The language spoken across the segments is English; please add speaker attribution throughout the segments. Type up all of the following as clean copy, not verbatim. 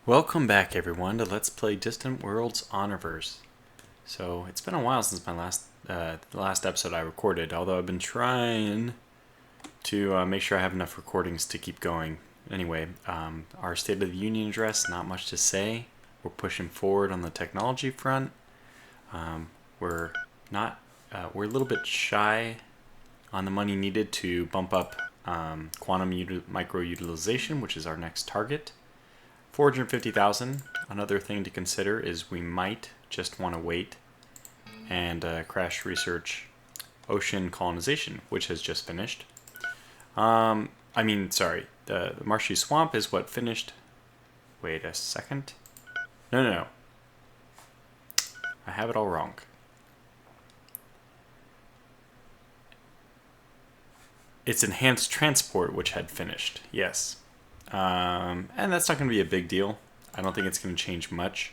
Speaker 1: Welcome back, everyone, to Let's Play Distant Worlds Honorverse. So it's been a while since my the last episode I recorded. Although I've been trying to make sure I have enough recordings to keep going. Anyway, our State of the Union address, not much to say. We're pushing forward on the technology front. We're not. We're a little bit shy on the money needed to bump up quantum micro utilization, which is our next target. 450,000. Another thing to consider is we might just want to wait and crash research ocean colonization, which has just finished. The marshy swamp is what finished. Wait a second. No. I have it all wrong. It's enhanced transport, which had finished. Yes. And that's not going to be a big deal. I don't think it's going to change much.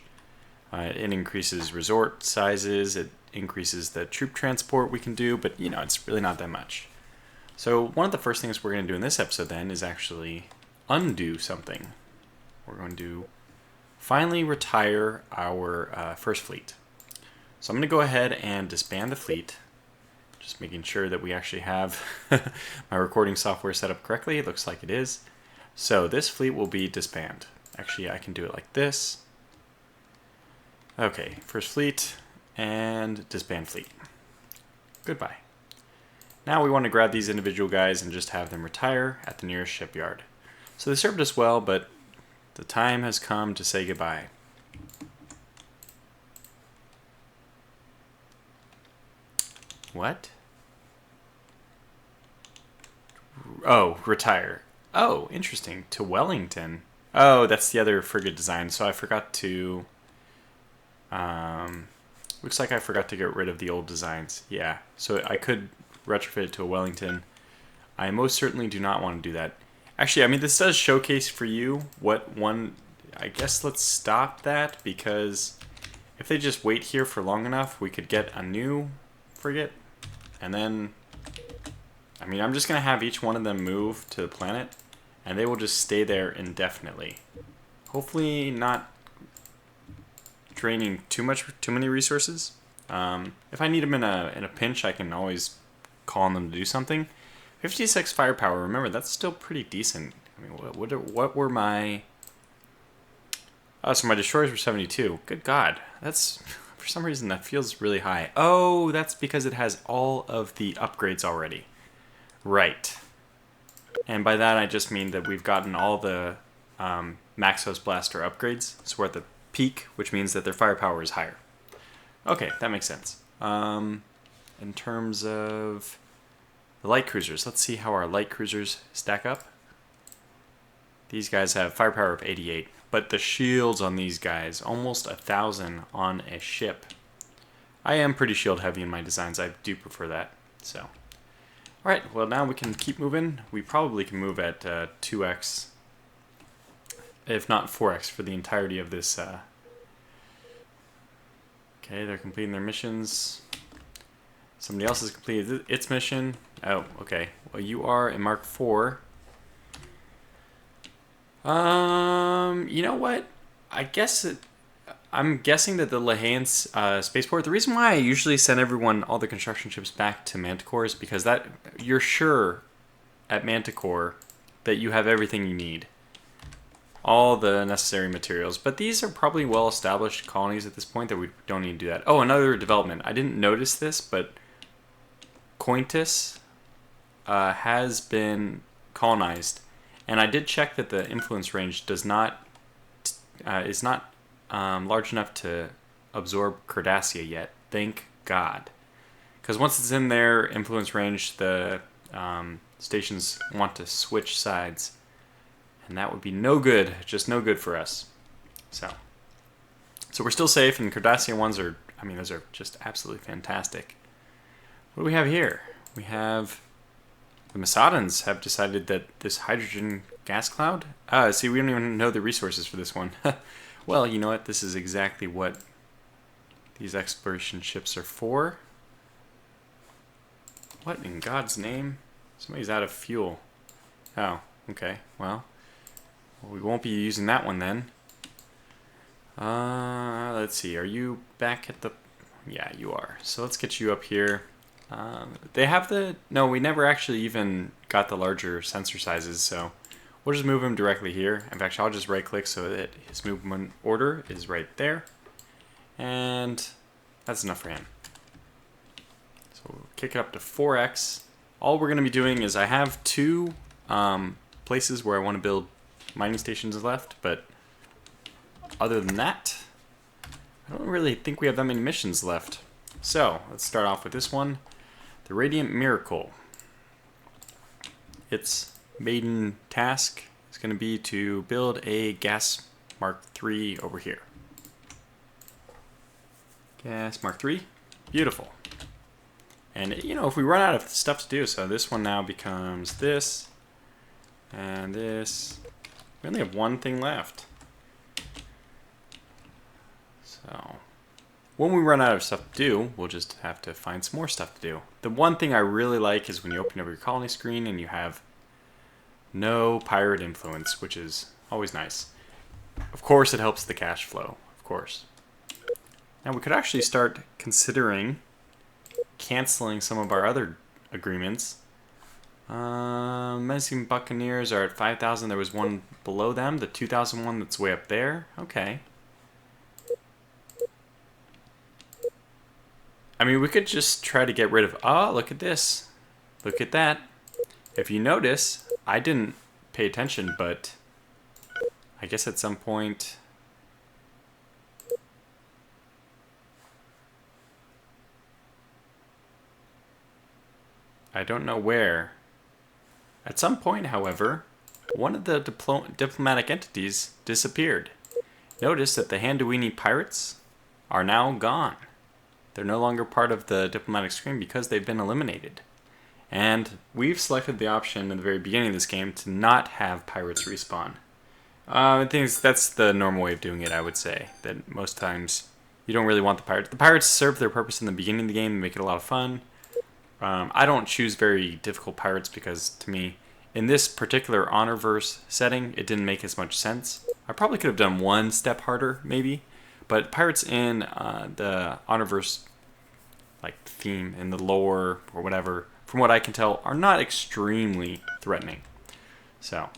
Speaker 1: It increases resort sizes, it increases the troop transport we can do, but it's really not that much. So one of the first things we're going to do in this episode then is actually undo something. We're going to finally retire our first fleet. So I'm going to go ahead and disband the fleet. Just making sure that we actually have my recording software set up correctly. It looks like it is. So this fleet will be disband. Actually, I can do it like this. Okay, first fleet and disband fleet. Goodbye. Now we want to grab these individual guys and just have them retire at the nearest shipyard. So they served us well, but the time has come to say goodbye. What? Oh, retire. Oh, interesting. To Wellington. Oh, that's the other frigate design. So I forgot to... looks like I forgot to get rid of the old designs. Yeah, so I could retrofit it to a Wellington. I most certainly do not want to do that. Actually, this does showcase for you what one... I guess let's stop that, because if they just wait here for long enough, we could get a new frigate. And then... I'm just going to have each one of them move to the planet, and they will just stay there indefinitely. Hopefully not draining too many resources. If I need them in a pinch, I can always call on them to do something. 56 firepower, remember, that's still pretty decent. What were my... Oh, so my destroyers were 72. Good God. That's... For some reason, that feels really high. Oh, that's because it has all of the upgrades already. Right. And by that, I just mean that we've gotten all the Maxos Blaster upgrades. So we're at the peak, which means that their firepower is higher. Okay, that makes sense. In terms of the light cruisers, let's see how our light cruisers stack up. These guys have firepower of 88, but the shields on these guys, almost 1,000 on a ship. I am pretty shield heavy in my designs. I do prefer that, so... Alright, well now we can keep moving. We probably can move at 2x, if not 4x, for the entirety of this. Okay, they're completing their missions. Somebody else has completed its mission. Oh, okay. Well, you are in Mark 4. You know what? I'm guessing that the Lahans spaceport, the reason why I usually send all the construction ships back to Manticore is because you're sure at Manticore that you have everything you need. All the necessary materials. But these are probably well-established colonies at this point that we don't need to do that. Oh, another development. I didn't notice this, but Cointus has been colonized. And I did check that the influence range is not large enough to absorb Cardassia yet. Thank God. Because once it's in their influence range, the stations want to switch sides. And that would be no good, just no good for us. So we're still safe, and Cardassia ones are, those are just absolutely fantastic. What do we have here? We have... The Masadans have decided that this hydrogen gas cloud... see, we don't even know the resources for this one. Well, you know what? This is exactly what these exploration ships are for. What in God's name? Somebody's out of fuel. Oh, okay. Well, we won't be using that one then. Let's see. Are you back at the... Yeah, you are. So let's get you up here. They have the... No, we never actually even got the larger sensor sizes, so we'll just move him directly here. In fact, I'll just right-click so that his movement order is right there. And that's enough for him. So we'll kick it up to 4x. All we're going to be doing is I have two places where I want to build mining stations left, but other than that, I don't really think we have that many missions left. So let's start off with this one, the Radiant Miracle. Its maiden task is going to be to build a gas Mark III over here. Gas Mark III, beautiful. And you know, if we run out of stuff to do, so this one now becomes this and this. We only have one thing left. So when we run out of stuff to do, we'll just have to find some more stuff to do. The one thing I really like is when you open up your colony screen and you have no pirate influence, which is always nice. Of course, it helps the cash flow, of course. Now we could actually start considering canceling some of our other agreements. Menacing Buccaneers are at 5,000. There was one below them, the 2,000 one that's way up there. Okay. I mean, we could just try to get rid of... Oh, look at this. Look at that. If you notice, I didn't pay attention, but I guess at some point... I don't know where. At some point, however, one of the diplomatic entities disappeared. Notice that the Handuueni pirates are now gone. They're no longer part of the diplomatic screen because they've been eliminated. And we've selected the option in the very beginning of this game to not have pirates respawn. I think that's the normal way of doing it, I would say. That most times you don't really want the pirates. The pirates serve their purpose in the beginning of the game and make it a lot of fun. I don't choose very difficult pirates because, to me, in this particular Honorverse setting, it didn't make as much sense. I probably could have done one step harder, maybe. But pirates in the Honorverse like theme, in the lore, or whatever, from what I can tell, are not extremely threatening. So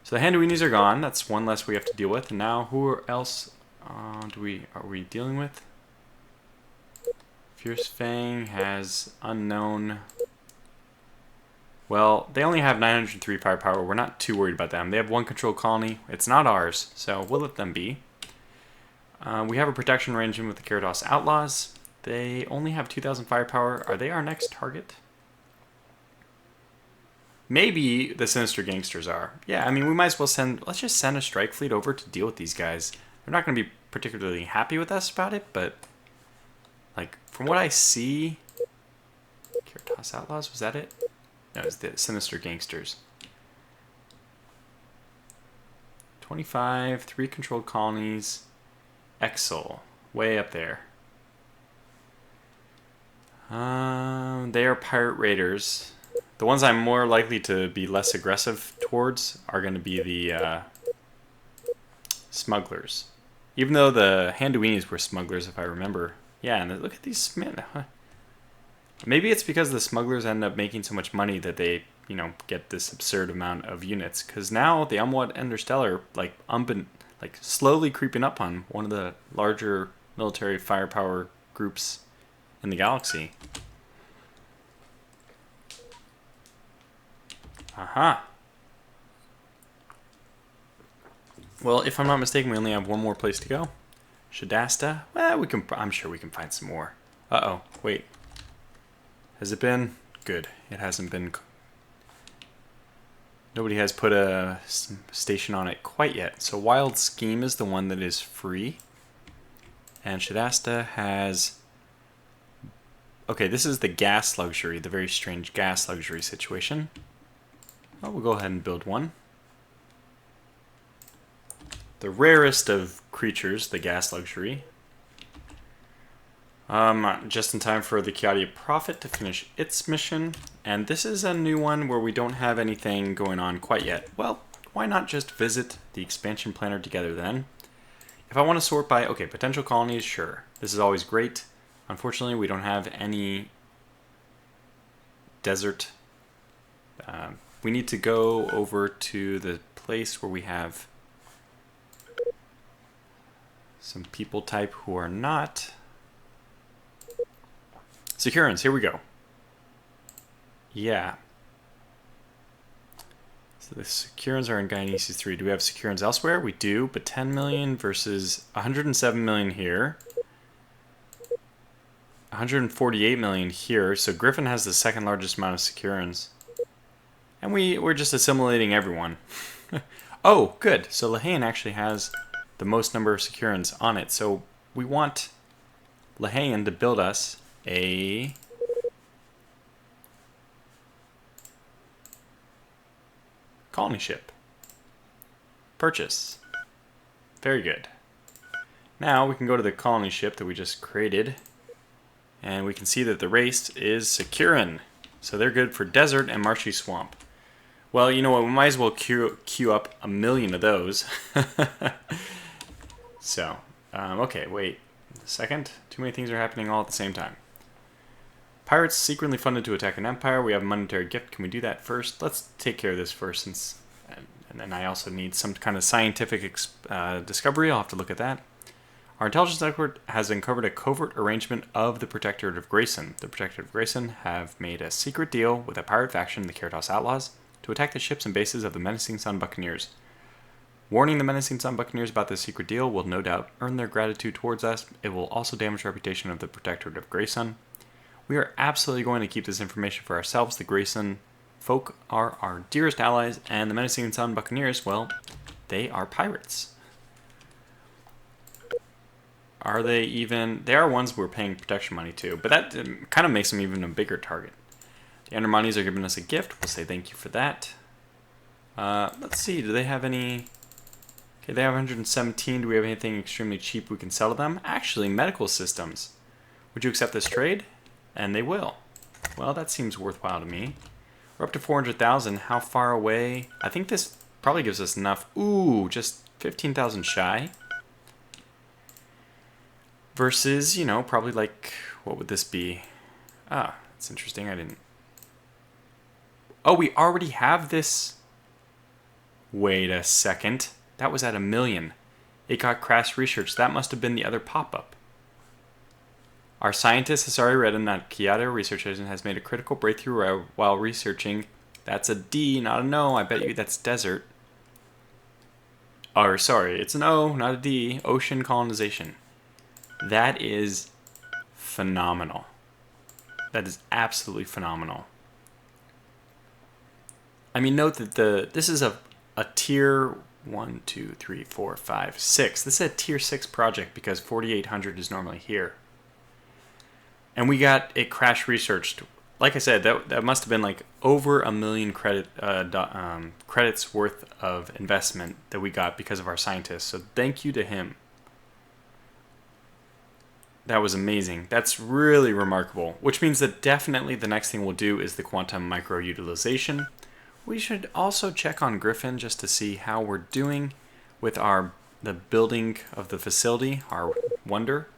Speaker 1: the Handuuenis are gone. That's one less we have to deal with. And now, who else are we dealing with? Fierce Fang has unknown. Well, they only have 903 firepower. We're not too worried about them. They have one controlled colony. It's not ours, so we'll let them be. We have a protection arrangement with the Gyarados Outlaws. They only have 2,000 firepower. Are they our next target? Maybe the Sinister Gangsters are. Yeah, I mean, we might as well let's just send a strike fleet over to deal with these guys. They're not going to be particularly happy with us about it, but like, from what I see... Gyarados Outlaws, was that it? No, it's the Sinister Gangsters. 25, 3 controlled colonies. Exel, way up there. They are pirate raiders. The ones I'm more likely to be less aggressive towards are going to be the smugglers. Even though the Handuuenis were smugglers, if I remember. Yeah, and look at these men. Maybe it's because the smugglers end up making so much money that they, you know, get this absurd amount of units. Because now the Umwat Interstellar, like slowly creeping up on one of the larger military firepower groups in the galaxy. Aha. Well, if I'm not mistaken, we only have one more place to go. Shadasta? Well, I'm sure we can find some more. Uh-oh, wait. Has it been? Good. It hasn't been. Nobody has put a station on it quite yet. So Wild Scheme is the one that is free. And Shadasta has... Okay, this is the gas luxury, the very strange gas luxury situation. Well, we'll go ahead and build one. The rarest of creatures, the gas luxury. Just in time for the Kiadia Prophet to finish its mission. And this is a new one where we don't have anything going on quite yet. Well, why not just visit the expansion planner together then? If I want to sort by, okay, potential colonies, sure. This is always great. Unfortunately, we don't have any desert. We need to go over to the place where we have some people type who are not Securans. Here we go. Yeah. So the Securans are in Galaxies 3. Do we have Securans elsewhere? We do, but 10 million versus 107 million here. 148 million here. So Griffin has the second largest amount of Securans. And we're just assimilating everyone. Oh, good. So Lahain actually has the most number of Securans on it. So we want Lahain to build us a colony ship. Purchase. Very good. Now we can go to the colony ship that we just created, and we can see that the race is Securan. So they're good for desert and marshy swamp. Well, you know what? We might as well queue up 1 million of those. So, okay, wait a second. Too many things are happening all at the same time. Pirates secretly funded to attack an empire. We have a monetary gift. Can we do that first? Let's take care of this first, since, and then I also need some kind of scientific discovery. I'll have to look at that. Our intelligence expert has uncovered a covert arrangement of the Protectorate of Grayson. The Protectorate of Grayson have made a secret deal with a pirate faction, the Caritas Outlaws, to attack the ships and bases of the Menacing Sun Buccaneers. Warning the Menacing Sun Buccaneers about this secret deal will no doubt earn their gratitude towards us. It will also damage the reputation of the Protectorate of Grayson. We are absolutely going to keep this information for ourselves. The Grayson folk are our dearest allies, and the Menacing Sun Buccaneers, well, they are pirates. Are they even... They are ones we're paying protection money to, but that kind of makes them even a bigger target. The Undermonies are giving us a gift. We'll say thank you for that. Let's see, do they have any... Okay, they have 117. Do we have anything extremely cheap we can sell to them? Actually, medical systems. Would you accept this trade? And they will. Well, that seems worthwhile to me. We're up to 400,000. How far away? I think this probably gives us enough. Ooh, just 15,000 shy. Versus, you know, probably like, what would this be? Ah, that's interesting. I didn't... Oh, we already have this. Wait a second. That was at 1 million. It got crash research. That must have been the other pop-up. Our scientist has already written that Kyoto Research Agent has made a critical breakthrough while researching. That's a D, not a no. I bet you that's desert. Or, sorry, it's an O, not a D. Ocean colonization. That is phenomenal. That is absolutely phenomenal. I mean, note that this is a tier 1, 2, 3, 4, 5, 6. This is a tier 6 project because 4,800 is normally here. And we got it crash researched. Like I said, that must have been like over 1 million credits worth of investment that we got because of our scientists. So thank you to him. That was amazing. That's really remarkable. Which means that definitely the next thing we'll do is the quantum micro-utilization. We should also check on Griffin just to see how we're doing with the building of the facility, our wonder.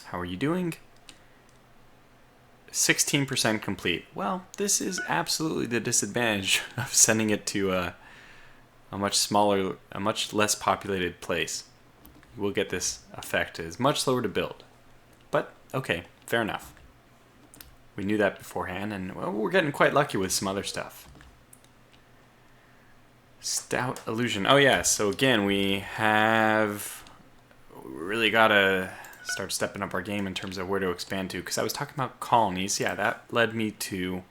Speaker 1: How are you doing? 16% complete. Well, this is absolutely the disadvantage of sending it to a much smaller, a much less populated place. We'll get this effect. It's much slower to build. But, okay, fair enough. We knew that beforehand, and well, we're getting quite lucky with some other stuff. Stout illusion. Oh yeah, so again, we really gotta start stepping up our game in terms of where to expand to, because I was talking about colonies. Yeah, that led me to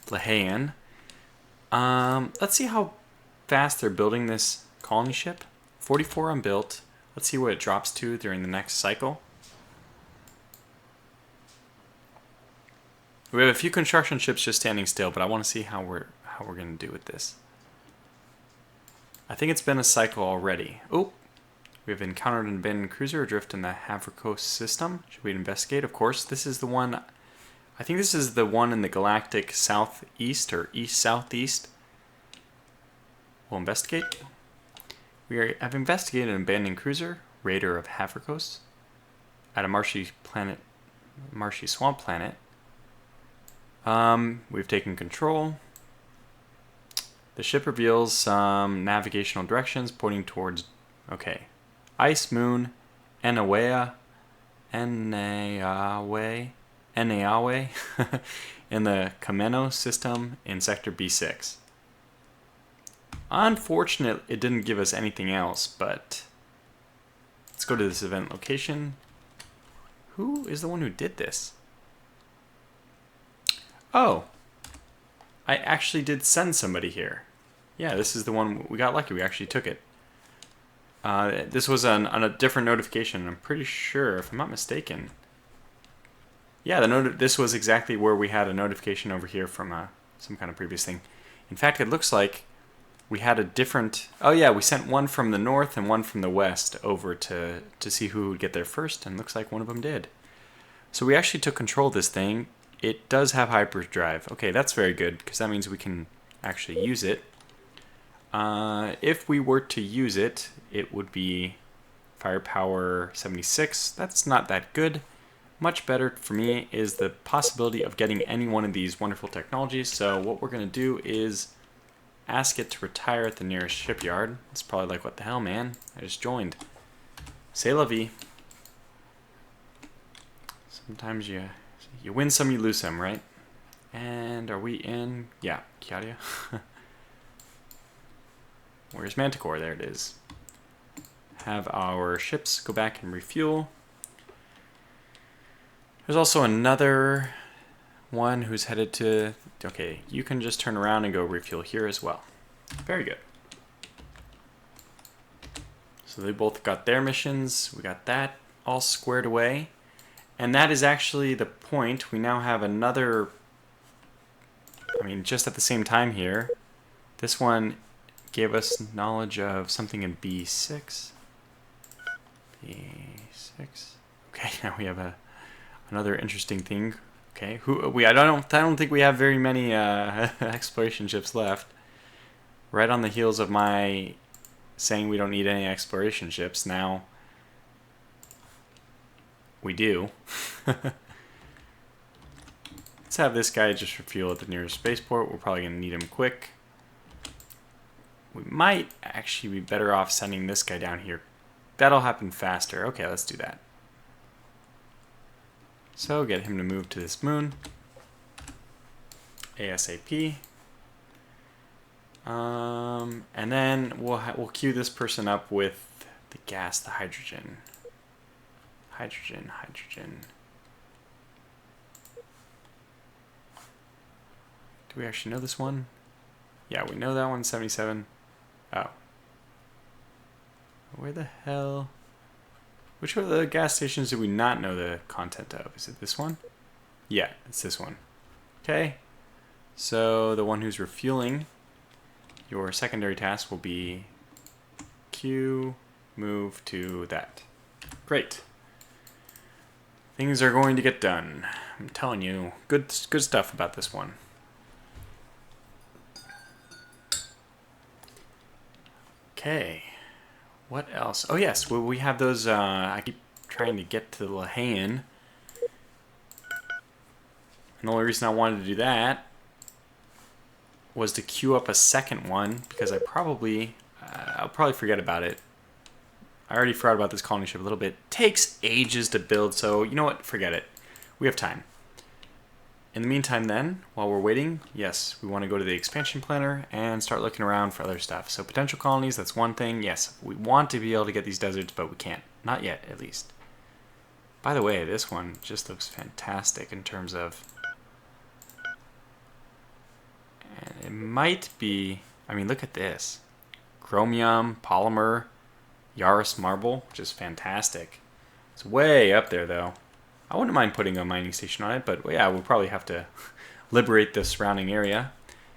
Speaker 1: Lahain. Let's see how fast they're building this colony ship. 44 unbuilt. Let's see what it drops to during the next cycle. We have a few construction ships just standing still, but I want to see how we're going to do with this. I think it's been a cycle already. Oh, we have encountered an abandoned cruiser adrift in the Havrikos system. Should we investigate? Of course, this is the one. I think this is the one in the galactic southeast or east-southeast. We'll investigate. We have investigated an abandoned cruiser. raider of Havrikos at a marshy swamp planet. We've taken control. The ship reveals some navigational directions pointing towards, Ice Moon, Enawe, in the Kameno system in Sector B6. Unfortunate it didn't give us anything else, but let's go to this event location. Who is the one who did this? Oh, I actually did send somebody here. Yeah, this is the one. We got lucky. We actually took it. This was on a different notification. I'm pretty sure, if I'm not mistaken. Yeah, this was exactly where we had a notification over here from some kind of previous thing. In fact, it looks like we had a different... Oh yeah, we sent one from the north and one from the west over to see who would get there first, and looks like one of them did. So we actually took control of this thing. It does have hyperdrive. Okay, that's very good, because that means we can actually use it. If we were to use it, it would be firepower 76. That's not that good. Much better for me is the possibility of getting any one of these wonderful technologies. So what we're going to do is ask it to retire at the nearest shipyard. It's probably like, what the hell, man? I just joined. C'est la vie. Sometimes you win some, you lose some, right? And are we in? Yeah, Kiadia. Where's Manticore? There it is. Have our ships go back and refuel. There's also another one who's headed to... Okay, you can just turn around and go refuel here as well. Very good. So they both got their missions. We got that all squared away. And that is actually the point. We now have another... just at the same time here. This one gave us knowledge of something in B6. B6. Okay, now we have another interesting thing. Okay, I don't think we have very many exploration ships left. Right on the heels of my saying we don't need any exploration ships, now we do. Let's have this guy just refuel at the nearest spaceport. We're probably gonna need him quick. We might actually be better off sending this guy down here. That'll happen faster. Okay, let's do that. So get him to move to this moon. ASAP. And then we'll queue this person up with the gas, the hydrogen. Hydrogen. Do we actually know this one? Yeah, we know that one, 77. Oh. Where the hell? Which of the gas stations do we not know the content of? Is it this one? Yeah, it's this one. Okay. So the one who's refueling, your secondary task will be queue, move to that. Great. Things are going to get done. I'm telling you, good stuff about this one. Okay. What else? Oh yes, well, we have those, I keep trying to get to Lahain. And the only reason I wanted to do that was to queue up a second one, because I'll probably forget about it. I already forgot about this colony ship a little bit. It takes ages to build, so you know what? Forget it. We have time. In the meantime then, while we're waiting, yes, we want to go to the expansion planner and start looking around for other stuff. So potential colonies, that's one thing. Yes, we want to be able to get these deserts, but we can't. Not yet, at least. By the way, this one just looks fantastic in terms of... And it might be... look at this. Chromium, polymer, Yaris marble, which is fantastic. It's way up there, though. I wouldn't mind putting a mining station on it, but yeah, we'll probably have to liberate the surrounding area.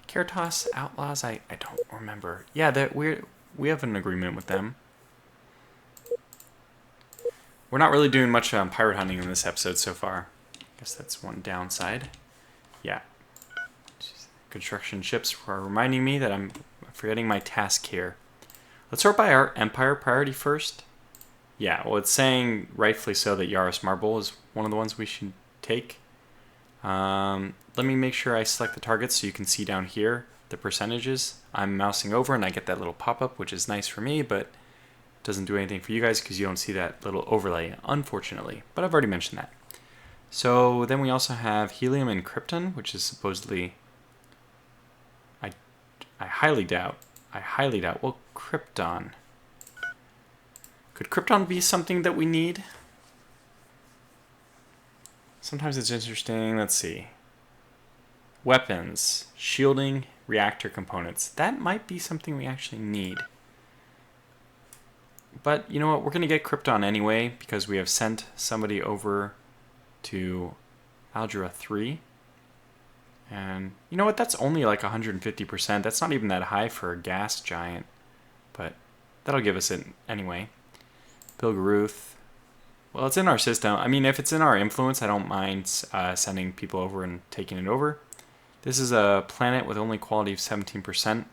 Speaker 1: Caritas Outlaws, I don't remember. Yeah, we have an agreement with them. We're not really doing much pirate hunting in this episode so far. I guess that's one downside. Yeah. Construction ships are reminding me that I'm forgetting my task here. Let's sort by our Empire priority first. Yeah, well, it's saying rightfully so that Yaris Marble is one of the ones we should take. Let me make sure I select the targets so you can see down here the percentages. I'm mousing over and I get that little pop-up, which is nice for me, but doesn't do anything for you guys because you don't see that little overlay, unfortunately. But I've already mentioned that. So then we also have helium and krypton, which is supposedly... I highly doubt. Well, krypton. Could krypton be something that we need? Sometimes it's interesting. Let's see. Weapons, shielding, reactor components. That might be something we actually need. But you know what? We're going to get krypton anyway because we have sent somebody over to Algebra 3. And you know what? That's only like 150%. That's not even that high for a gas giant. But that'll give us it anyway. Bilgaruth. Well, it's in our system. I mean, if it's in our influence, I don't mind sending people over and taking it over. This is a planet with only quality of 17%.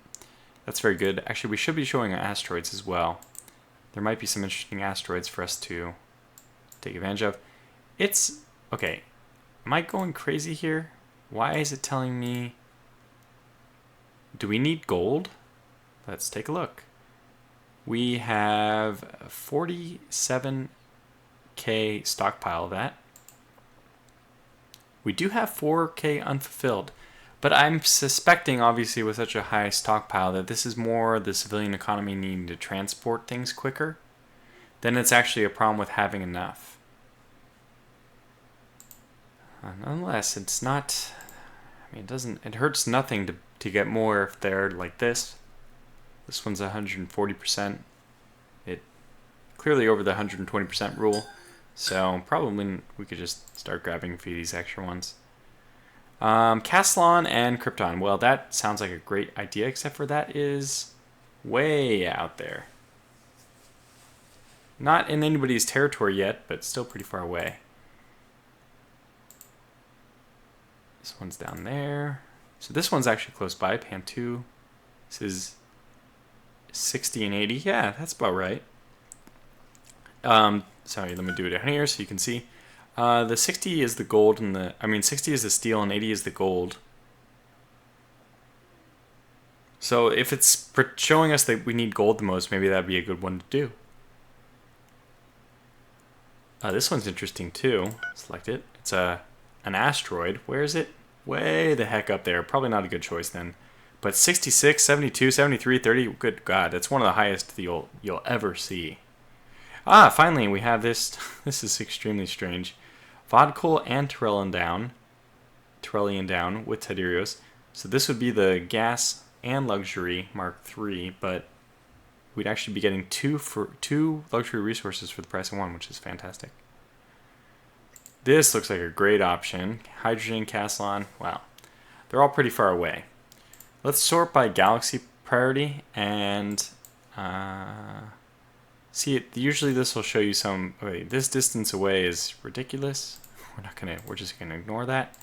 Speaker 1: That's very good. Actually, we should be showing asteroids as well. There might be some interesting asteroids for us to take advantage of. It's... Okay. Am I going crazy here? Why is it telling me... Do we need gold? Let's take a look. We have 47k stockpile of that. We do have 4k unfulfilled. But I'm suspecting, obviously, with such a high stockpile, that this is more the civilian economy needing to transport things quicker than it's actually a problem with having enough. Nonetheless, it's not... I mean, it hurts nothing to get more if they're like this. This one's 140%. It clearly over the 120% rule. So probably we could just start grabbing a few of these extra ones. Castellon and Krypton. Well, that sounds like a great idea, except for that is way out there. Not in anybody's territory yet, but still pretty far away. This one's down there. So this one's actually close by, Pan 2. This is 60 and 80. Yeah, that's about right. Sorry, let me do it down here so you can see. The 60 is the gold and 60 is the steel and 80 is the gold. So if it's showing us that we need gold the most, maybe that'd be a good one to do. This one's interesting too. Select it. It's an asteroid. Where is it? Way the heck up there. Probably not a good choice then. But 66, 72, 73, 30. Good God, that's one of the highest you'll ever see. Ah, finally we have this. This is extremely strange. Vodkal and Tyrellian down with Tidarios. So this would be the gas and luxury Mark III, but we'd actually be getting two luxury resources for the price of one, which is fantastic. This looks like a great option. Hydrogen, Castellon. Wow. They're all pretty far away. Let's sort by galaxy priority and see it. Usually this will show you some. Okay, this distance away is ridiculous. We're just gonna ignore that.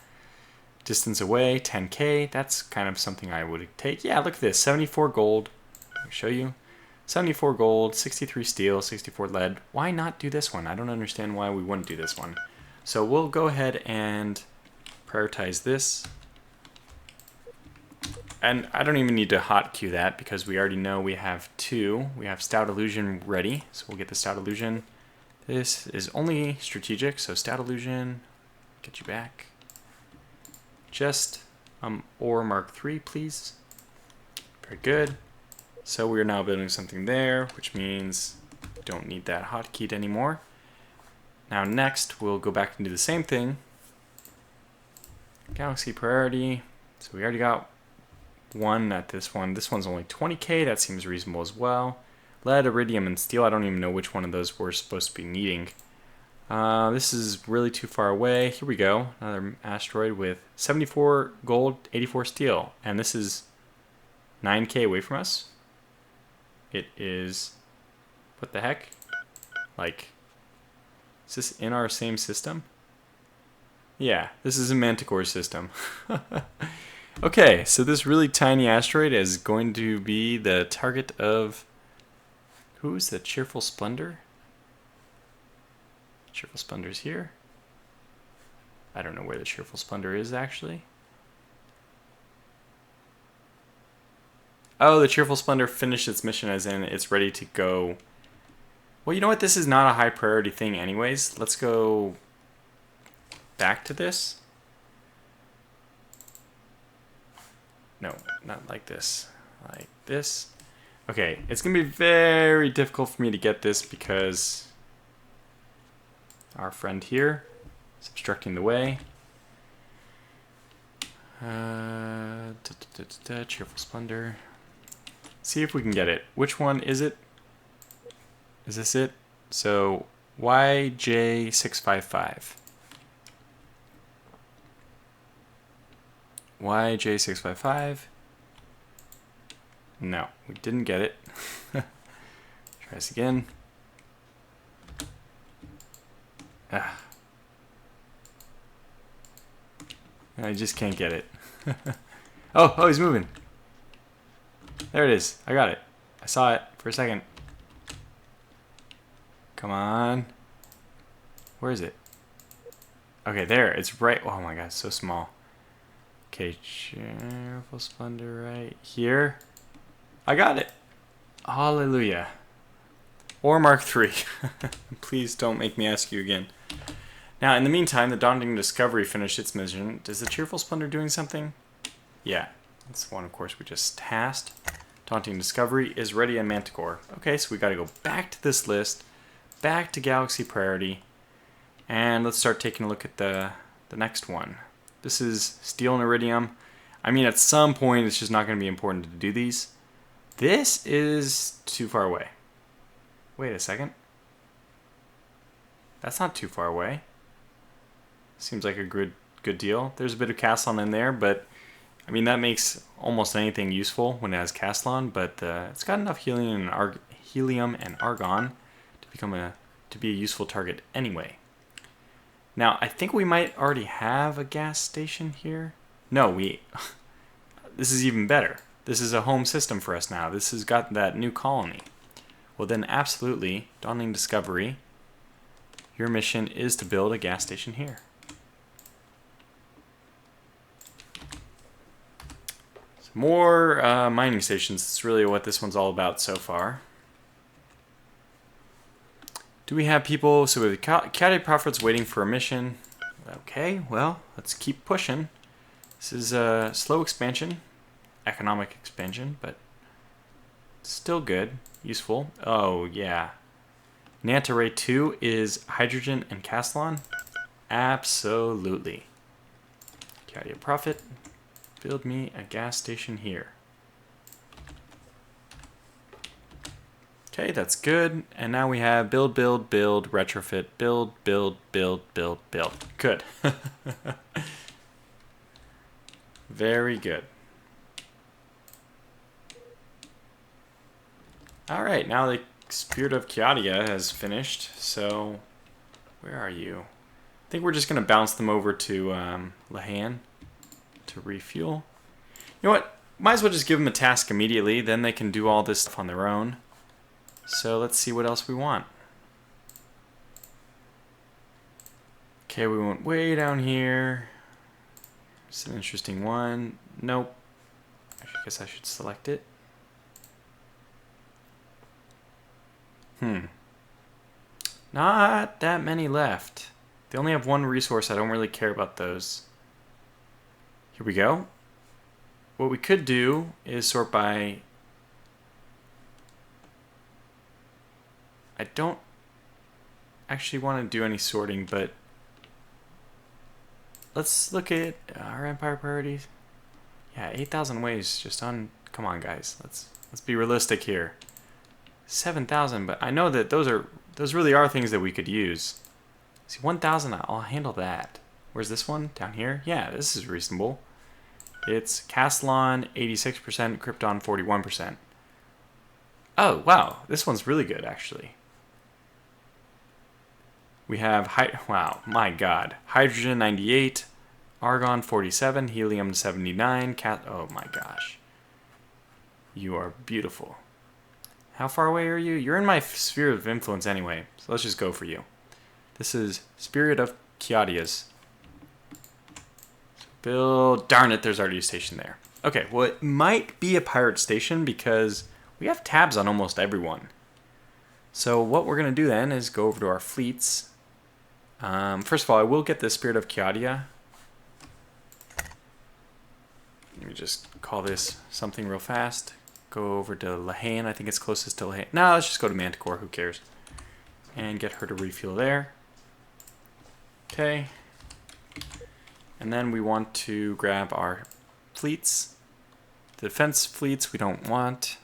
Speaker 1: Distance away, 10k. That's kind of something I would take. Yeah, look at this. 74 gold. Let me show you. 74 gold, 63 steel, 64 lead. Why not do this one? I don't understand why we wouldn't do this one. So we'll go ahead and prioritize this. And I don't even need to hotkey that because we already know we have two. We have Stout Illusion ready, so we'll get the Stout Illusion. This is only strategic, so Stout Illusion, get you back. Just ore Mark III, please. Very good. So we are now building something there, which means we don't need that hotkeyed anymore. Now next, we'll go back and do the same thing. Galaxy priority. So we already got one at this one. This one's only 20k. That seems reasonable as well. Lead, iridium, and steel. I don't even know which one of those we're supposed to be needing. This is really too far away. Here we go. Another asteroid with 74 gold, 84 steel. And this is 9k away from us. It is... What the heck? Like... Is this in our same system? Yeah, this is a Manticore system. Okay, so this really tiny asteroid is going to be the target of... Who's the Cheerful Splendor? Cheerful Splendor's here. I don't know where the Cheerful Splendor is, actually. Oh, the Cheerful Splendor finished its mission, as in it's ready to go. Well, you know what? This is not a high priority thing anyways. Let's go back to this. No, not like this. Like this. Okay, it's going to be very difficult for me to get this because our friend here is obstructing the way. Cheerful Splendor. See if we can get it. Which one is it? Is this it? So YJ655. YJ655. No, we didn't get it. Try this again. I just can't get it. Oh, he's moving. There it is. I got it. I saw it for a second. Come on. Where is it? Okay, there. It's right. Oh my god, it's so small. Okay, Cheerful Splendor right here. I got it. Hallelujah. Or Mark III. Please don't make me ask you again. Now, in the meantime, the Daunting Discovery finished its mission. Is the Cheerful Splendor doing something? Yeah. That's the one, of course, we just tasked. Daunting Discovery is ready on Manticore. Okay, so we got to go back to this list, back to Galaxy Priority, and let's start taking a look at the next one. This is Steel and Iridium. I mean, at some point, it's just not going to be important to do these. This is too far away. Wait a second. That's not too far away. Seems like a good deal. There's a bit of Castellan in there, but I mean, that makes almost anything useful when it has Castellan, but it's got enough helium and argon to be a useful target anyway. Now, I think we might already have a gas station here. No, this is even better. This is a home system for us now. This has got that new colony. Well, then absolutely, Daunting Discovery, your mission is to build a gas station here. More mining stations. That's really what this one's all about so far. Do we have people? So we have Caddy Prophets waiting for a mission. Okay, well, let's keep pushing. This is a slow expansion, economic expansion, but still good, useful. Oh, yeah. Nanta Ray 2 is hydrogen and Castellan? Absolutely. Caddy Prophet. Build me a gas station here. Okay, that's good. And now we have build, retrofit, build. Good. Very good. All right, now the Spirit of Kiadia has finished. So, where are you? I think we're just going to bounce them over to Lahan to refuel. You know what? Might as well just give them a task immediately. Then they can do all this stuff on their own. So let's see what else we want. Okay, we went way down here. It's an interesting one. Nope. I guess I should select it. Not that many left. They only have one resource. I don't really care about those. Here we go. What we could do is sort by... I don't actually want to do any sorting, but let's look at our Empire priorities. Yeah, 8,000 ways just on... Come on, guys. Let's be realistic here. 7,000, but I know that those really are things that we could use. See, 1,000, I'll handle that. Where's this one? Down here? Yeah, this is reasonable. It's Castellan 86%, Krypton 41%. Oh, wow. This one's really good, actually. We have, wow, my god. Hydrogen 98, Argon 47, Helium 79, oh my gosh. You are beautiful. How far away are you? You're in my sphere of influence anyway, so let's just go for you. This is Spirit of Kiadias. Build. Darn it, there's already a station there. Okay, well, it might be a pirate station because we have tabs on almost everyone. So what we're going to do then is go over to our fleets. First of all, I will get the Spirit of Kiadia. Let me just call this something real fast. Go over to Lahane. I think it's closest to Lahane. No, let's just go to Manticore. Who cares? And get her to refuel there. Okay. And then we want to grab our fleets. The defense fleets we don't want.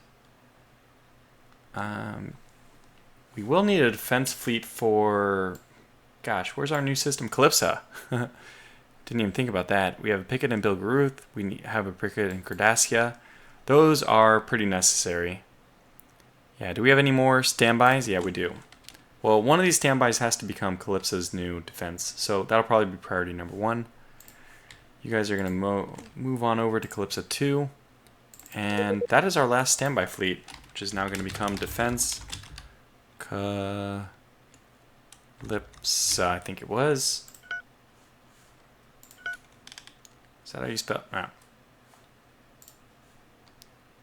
Speaker 1: We will need a defense fleet for... Gosh, where's our new system? Calypso. Didn't even think about that. We have a Picket in Bilgaruth. We have a Picket in Cardassia. Those are pretty necessary. Yeah, do we have any more standbys? Yeah, we do. Well, one of these standbys has to become Calypso's new defense. So that'll probably be priority number 1. You guys are going to move on over to Calypso 2. And that is our last standby fleet, which is now going to become defense. Calypso, I think it was. Is that how you spell? No.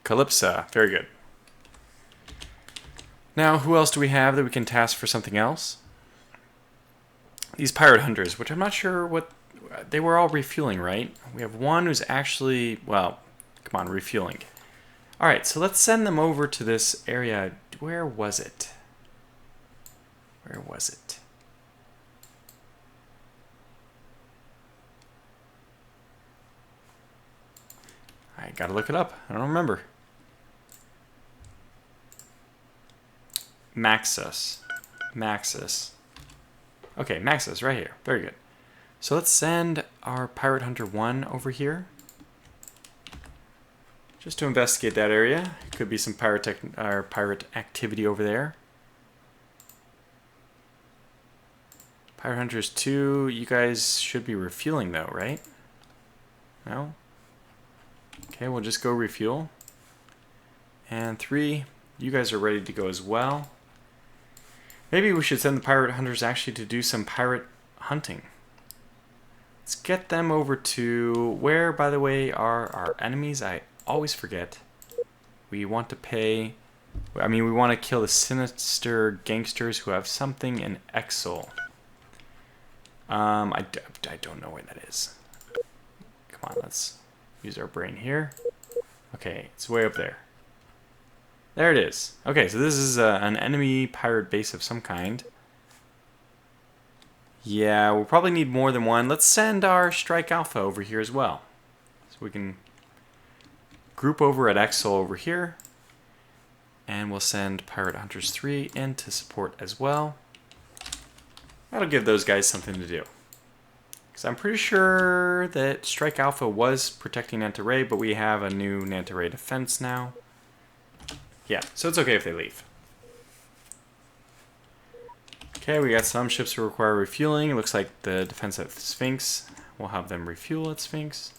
Speaker 1: Calypso. Very good. Now, who else do we have that we can task for something else? These pirate hunters, which I'm not sure what... They were all refueling, right? We have one who's actually... Well, come on, refueling. Alright, so let's send them over to this area. Where was it? Where was it? I gotta look it up. I don't remember. Maxus. Okay, Maxus, right here. Very good. So let's send our Pirate Hunter 1 over here. Just to investigate that area. Could be some pirate activity over there. Pirate Hunters 2, you guys should be refueling though, right? No? Okay, we'll just go refuel. And 3, you guys are ready to go as well. Maybe we should send the pirate hunters actually to do some pirate hunting. Let's get them over to where, by the way, are our enemies. I always forget. We want to pay... we want to kill the sinister gangsters who have something in Exil. I don't know where that is. Come on, let's use our brain here. Okay, it's way up there. There it is. Okay, so this is an enemy pirate base of some kind. Yeah, we'll probably need more than one. Let's send our Strike Alpha over here as well. So we can group over at Exil over here. And we'll send Pirate Hunters 3 in to support as well. That'll give those guys something to do. Because I'm pretty sure that Strike Alpha was protecting Nantaray, but we have a new Nantaray defense now. Yeah, so it's okay if they leave. Okay, we got some ships that require refueling. It looks like the defense at Sphinx. We'll have them refuel at Sphinx.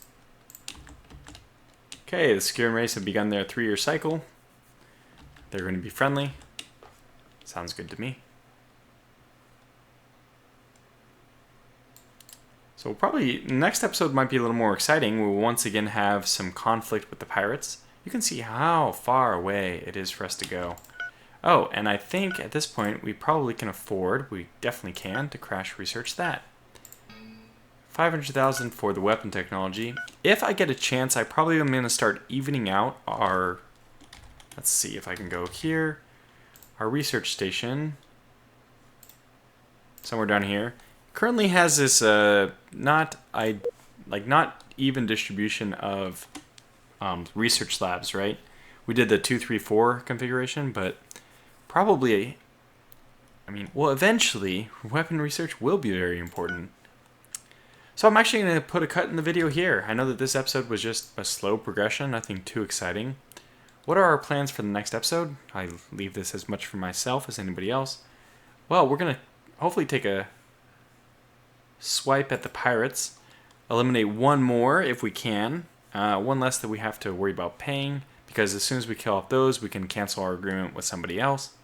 Speaker 1: Okay, the Skiran race have begun their 3-year cycle. They're going to be friendly. Sounds good to me. So probably next episode might be a little more exciting. We'll once again have some conflict with the pirates. You can see how far away it is for us to go. Oh, and I think at this point we probably can afford, we definitely can, to crash research that. 500,000 for the weapon technology. If I get a chance, I probably am going to start evening out our... Let's see if I can go here. Our research station. Somewhere down here. Currently has this not even distribution of research labs, right? We did the 2-3-4 configuration, but probably, well, eventually, weapon research will be very important. So I'm actually going to put a cut in the video here. I know that this episode was just a slow progression, nothing too exciting. What are our plans for the next episode? I leave this as much for myself as anybody else. Well, we're going to hopefully take a swipe at the pirates, eliminate one more if we can. One less that we have to worry about paying, because as soon as we kill off those, we can cancel our agreement with somebody else.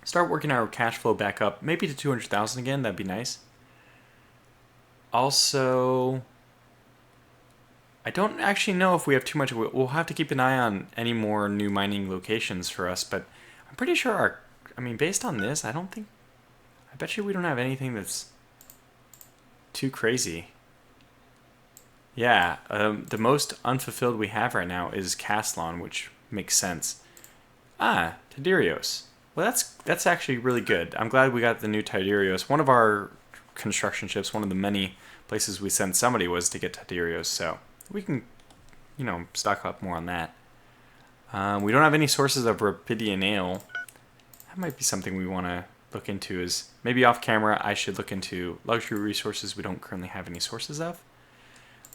Speaker 1: Start working our cash flow back up, maybe to 200,000 again. That'd be nice. Also, I don't actually know if we have too much. We'll have to keep an eye on any more new mining locations for us, but I'm pretty sure based on this, I bet you we don't have anything that's too crazy. Yeah, the most unfulfilled we have right now is Castellon, which makes sense. Tidirios. Well, that's actually really good. I'm glad we got the new Tidirios. One of our construction ships, one of the many places we sent somebody was to get Tidirios, so we can, stock up more on that. We don't have any sources of Rapidian ale. That might be something we want to look into. Is maybe off camera I should look into luxury resources we don't currently have any sources of.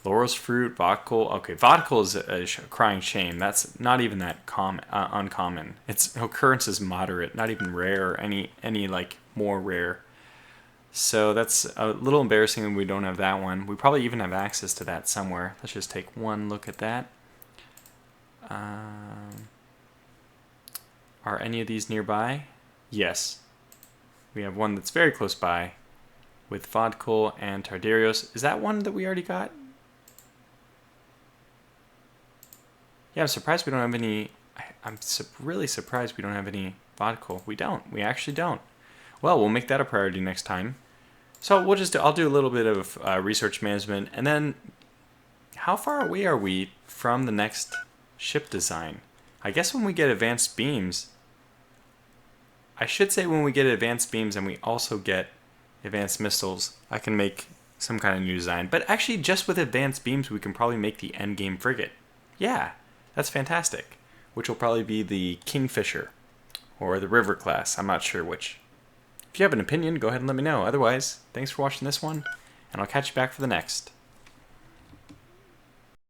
Speaker 1: Laurel's fruit, vodka. Okay, vodka is a crying shame. That's not even that uncommon. Its occurrence is moderate, not even rare, or any like more rare. So that's a little embarrassing that we don't have that one. We probably even have access to that somewhere. Let's just take one look at that. Are any of these nearby? Yes. We have one that's very close by with vodka and Tardarios. Is that one that we already got? Yeah, I'm surprised we don't have any. I'm really surprised we don't have any vodka. We don't. We actually don't. Well, we'll make that a priority next time. So I'll do a little bit of research management, and then how far away are we from the next ship design? I guess when we get advanced beams. I should say when we get advanced beams and we also get advanced missiles, I can make some kind of new design. But actually, just with advanced beams, we can probably make the endgame frigate. Yeah. That's fantastic, which will probably be the Kingfisher or the River class. I'm not sure which. If you have an opinion, go ahead and let me know. Otherwise, thanks for watching this one, and I'll catch you back for the next.